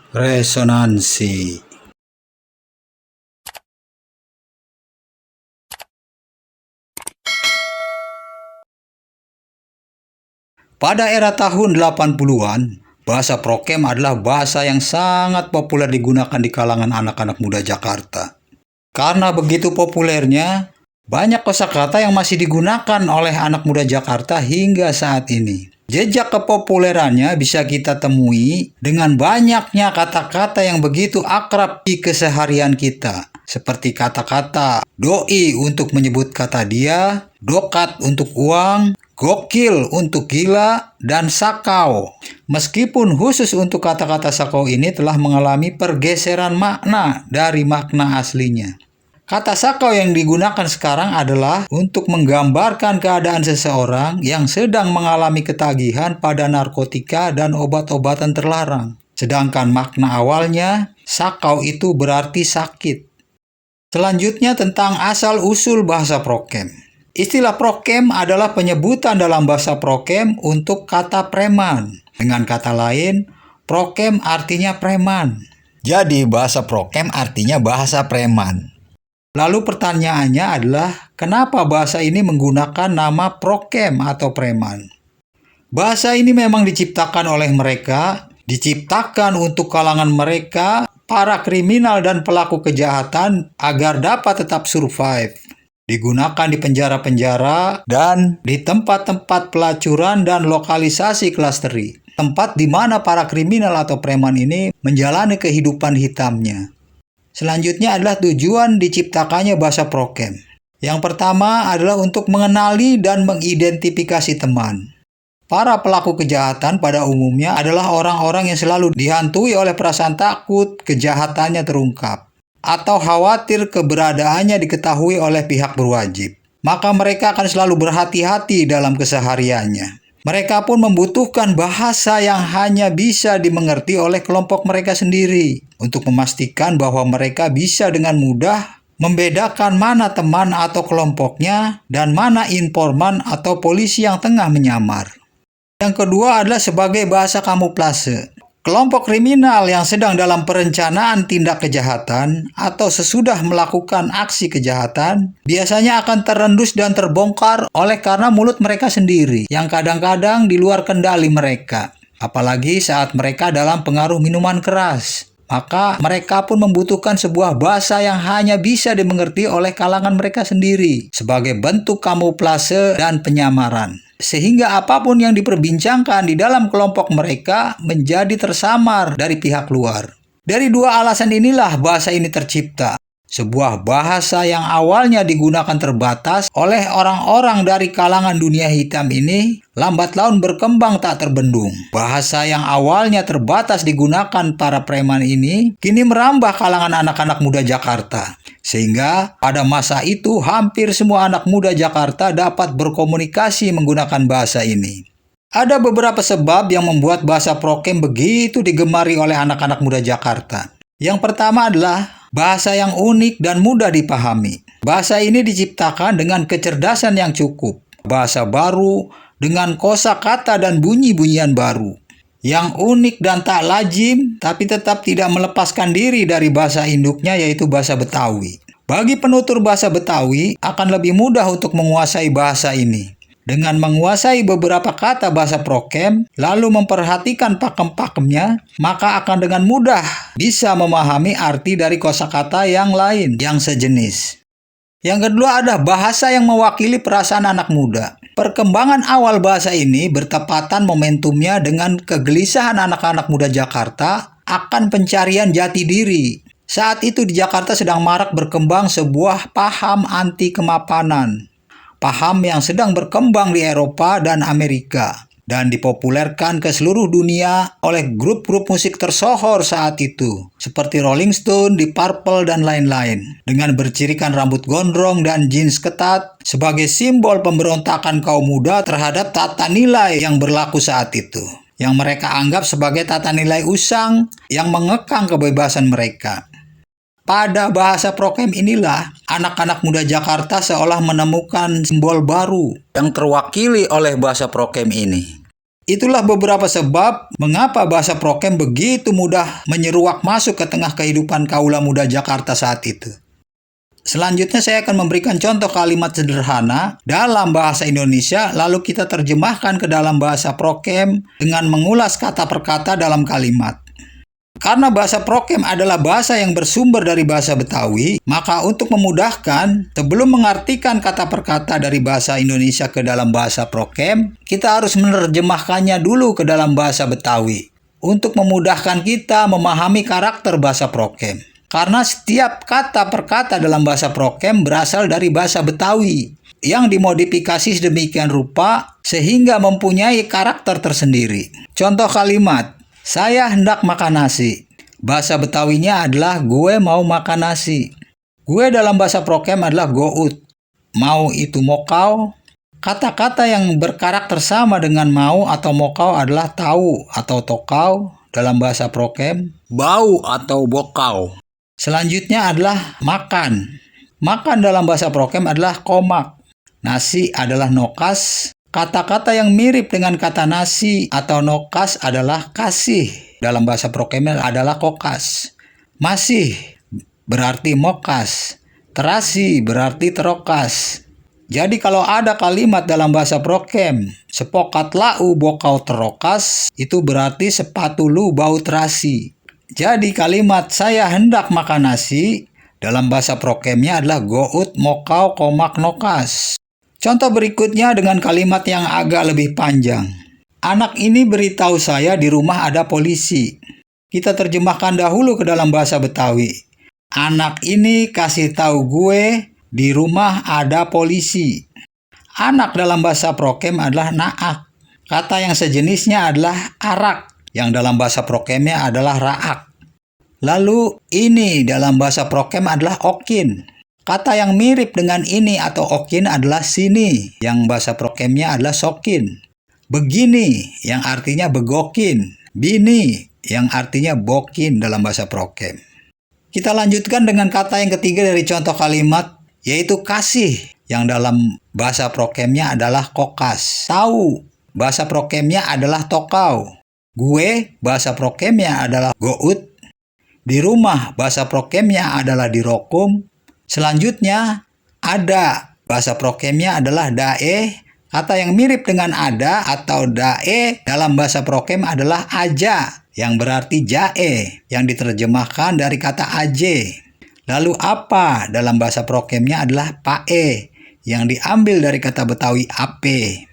Resonansi. Pada era tahun 80-an, bahasa Prokem adalah bahasa yang sangat populer digunakan di kalangan anak-anak muda Jakarta. Karena begitu populernya, banyak kosakata yang masih digunakan oleh anak muda Jakarta hingga saat ini. Jejak kepopulerannya bisa kita temui dengan banyaknya kata-kata yang begitu akrab di keseharian kita. Seperti kata-kata doi untuk menyebut kata dia, dokat untuk uang, gokil untuk gila, dan sakau. Meskipun khusus untuk kata-kata sakau ini telah mengalami pergeseran makna dari makna aslinya. Kata sakau yang digunakan sekarang adalah untuk menggambarkan keadaan seseorang yang sedang mengalami ketagihan pada narkotika dan obat-obatan terlarang. Sedangkan makna awalnya, sakau itu berarti sakit. Selanjutnya tentang asal-usul bahasa Prokem. Istilah Prokem adalah penyebutan dalam bahasa Prokem untuk kata preman. Dengan kata lain, Prokem artinya preman. Jadi bahasa Prokem artinya bahasa preman. Lalu pertanyaannya adalah, kenapa bahasa ini menggunakan nama Prokem atau preman? Bahasa ini memang diciptakan oleh mereka, diciptakan untuk kalangan mereka, para kriminal dan pelaku kejahatan agar dapat tetap survive. Digunakan di penjara-penjara dan di tempat-tempat pelacuran dan lokalisasi klasteri. Tempat di mana para kriminal atau preman ini menjalani kehidupan hitamnya. Selanjutnya adalah tujuan diciptakannya bahasa Prokem. Yang pertama adalah untuk mengenali dan mengidentifikasi teman. Para pelaku kejahatan pada umumnya adalah orang-orang yang selalu dihantui oleh perasaan takut kejahatannya terungkap, atau khawatir keberadaannya diketahui oleh pihak berwajib. Maka mereka akan selalu berhati-hati dalam kesehariannya. Mereka pun membutuhkan bahasa yang hanya bisa dimengerti oleh kelompok mereka sendiri untuk memastikan bahwa mereka bisa dengan mudah membedakan mana teman atau kelompoknya dan mana informan atau polisi yang tengah menyamar. Yang kedua adalah sebagai bahasa kamuflase. Kelompok kriminal yang sedang dalam perencanaan tindak kejahatan atau sesudah melakukan aksi kejahatan biasanya akan terendus dan terbongkar oleh karena mulut mereka sendiri yang kadang-kadang di luar kendali mereka. Apalagi saat mereka dalam pengaruh minuman keras. Maka mereka pun membutuhkan sebuah bahasa yang hanya bisa dimengerti oleh kalangan mereka sendiri sebagai bentuk kamuflase dan penyamaran. Sehingga apapun yang diperbincangkan di dalam kelompok mereka menjadi tersamar dari pihak luar. Dari dua alasan inilah bahasa ini tercipta. Sebuah bahasa yang awalnya digunakan terbatas oleh orang-orang dari kalangan dunia hitam ini lambat laun berkembang tak terbendung. Bahasa yang awalnya terbatas digunakan para preman ini kini merambah kalangan anak-anak muda Jakarta. Sehingga pada masa itu hampir semua anak muda Jakarta dapat berkomunikasi menggunakan bahasa ini. Ada beberapa sebab yang membuat bahasa Prokem begitu digemari oleh anak-anak muda Jakarta. Yang pertama adalah bahasa yang unik dan mudah dipahami. Bahasa ini diciptakan dengan kecerdasan yang cukup. Bahasa baru dengan kosakata dan bunyi-bunyian baru. Yang unik dan tak lazim, tapi tetap tidak melepaskan diri dari bahasa induknya yaitu bahasa Betawi. Bagi penutur bahasa Betawi, akan lebih mudah untuk menguasai bahasa ini. Dengan menguasai beberapa kata bahasa Prokem, lalu memperhatikan pakem-pakemnya, maka akan dengan mudah bisa memahami arti dari kosakata yang lain yang sejenis. Yang kedua adalah bahasa yang mewakili perasaan anak muda. Perkembangan awal bahasa ini bertepatan momentumnya dengan kegelisahan anak-anak muda Jakarta akan pencarian jati diri. Saat itu di Jakarta sedang marak berkembang sebuah paham anti kemapanan. Paham yang sedang berkembang di Eropa dan Amerika dan dipopulerkan ke seluruh dunia oleh grup-grup musik tersohor saat itu seperti Rolling Stone, Deep Purple, dan lain-lain dengan bercirikan rambut gondrong dan jeans ketat sebagai simbol pemberontakan kaum muda terhadap tata nilai yang berlaku saat itu yang mereka anggap sebagai tata nilai usang yang mengekang kebebasan mereka. Pada bahasa Prokem inilah, anak-anak muda Jakarta seolah menemukan simbol baru yang terwakili oleh bahasa Prokem ini. Itulah beberapa sebab mengapa bahasa Prokem begitu mudah menyeruak masuk ke tengah kehidupan kaula muda Jakarta saat itu. Selanjutnya saya akan memberikan contoh kalimat sederhana dalam bahasa Indonesia, lalu kita terjemahkan ke dalam bahasa Prokem dengan mengulas kata per kata dalam kalimat. Karena bahasa Prokem adalah bahasa yang bersumber dari bahasa Betawi, maka untuk memudahkan, sebelum mengartikan kata per kata dari bahasa Indonesia ke dalam bahasa Prokem, kita harus menerjemahkannya dulu ke dalam bahasa Betawi, untuk memudahkan kita memahami karakter bahasa Prokem. Karena setiap kata per kata dalam bahasa Prokem berasal dari bahasa Betawi, yang dimodifikasi sedemikian rupa sehingga mempunyai karakter tersendiri. Contoh kalimat, saya hendak makan nasi. Bahasa Betawinya adalah gue mau makan nasi. Gue dalam bahasa Prokem adalah gout. Mau itu mokau. Kata-kata yang berkarakter sama dengan mau atau mokau adalah tahu atau tokau dalam bahasa Prokem. Bau atau bokau. Selanjutnya adalah makan. Makan dalam bahasa Prokem adalah komak. Nasi adalah nokas. Kata-kata yang mirip dengan kata nasi atau nokas adalah kasih. Dalam bahasa Prokem adalah kokas. Masih berarti mokas. Terasi berarti terokas. Jadi kalau ada kalimat dalam bahasa Prokem, sepokat lau bokau terokas, itu berarti sepatu lu bau terasi. Jadi kalimat saya hendak makan nasi, dalam bahasa Prokemnya adalah gout mokau komak nokas. Contoh berikutnya dengan kalimat yang agak lebih panjang. Anak ini beritahu saya di rumah ada polisi. Kita terjemahkan dahulu ke dalam bahasa Betawi. Anak ini kasih tahu gue di rumah ada polisi. Anak dalam bahasa Prokem adalah naak. Kata yang sejenisnya adalah arak, yang dalam bahasa Prokemnya adalah raak. Lalu ini dalam bahasa Prokem adalah okin. Kata yang mirip dengan ini atau okin adalah sini, yang bahasa Prokemnya adalah sokin. Begini, yang artinya begokin. Bini, yang artinya bokin dalam bahasa Prokem. Kita lanjutkan dengan kata yang ketiga dari contoh kalimat, yaitu kasih, yang dalam bahasa Prokemnya adalah kokas. Tahu, bahasa Prokemnya adalah tokau. Gue, bahasa Prokemnya adalah gout. Di rumah, bahasa Prokemnya adalah dirokum. Selanjutnya, ada. Bahasa Prokemnya adalah dae. Kata yang mirip dengan ada atau dae dalam bahasa Prokem adalah aja, yang berarti jae, yang diterjemahkan dari kata aje. Lalu apa dalam bahasa Prokemnya adalah pae, yang diambil dari kata Betawi ape.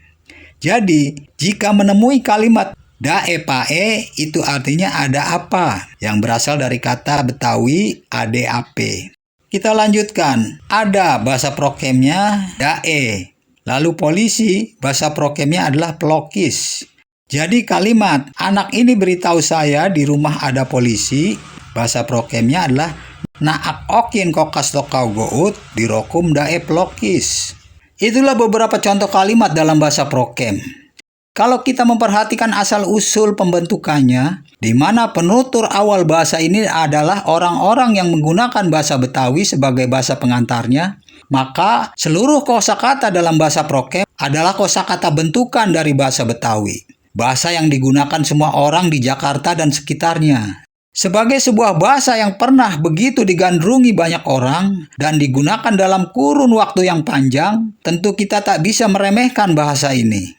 Jadi, jika menemui kalimat dae pae, itu artinya ada apa, yang berasal dari kata Betawi ade ape. Kita lanjutkan. Ada bahasa Prokemnya dae. Lalu polisi, bahasa Prokemnya adalah pelokis. Jadi kalimat anak ini beritahu saya di rumah ada polisi, bahasa Prokemnya adalah naak okin kokas tokau gout dirokum dae pelokis. Itulah beberapa contoh kalimat dalam bahasa Prokem. Kalau kita memperhatikan asal-usul pembentukannya, di mana penutur awal bahasa ini adalah orang-orang yang menggunakan bahasa Betawi sebagai bahasa pengantarnya, maka seluruh kosakata dalam bahasa Prokem adalah kosakata bentukan dari bahasa Betawi. Bahasa yang digunakan semua orang di Jakarta dan sekitarnya. Sebagai sebuah bahasa yang pernah begitu digandrungi banyak orang dan digunakan dalam kurun waktu yang panjang, tentu kita tak bisa meremehkan bahasa ini.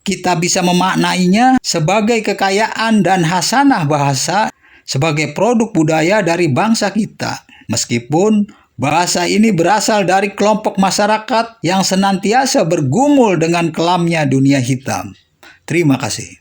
Kita bisa memaknainya sebagai kekayaan dan hasanah bahasa, sebagai produk budaya dari bangsa kita. Meskipun bahasa ini berasal dari kelompok masyarakat yang senantiasa bergumul dengan kelamnya dunia hitam. Terima kasih.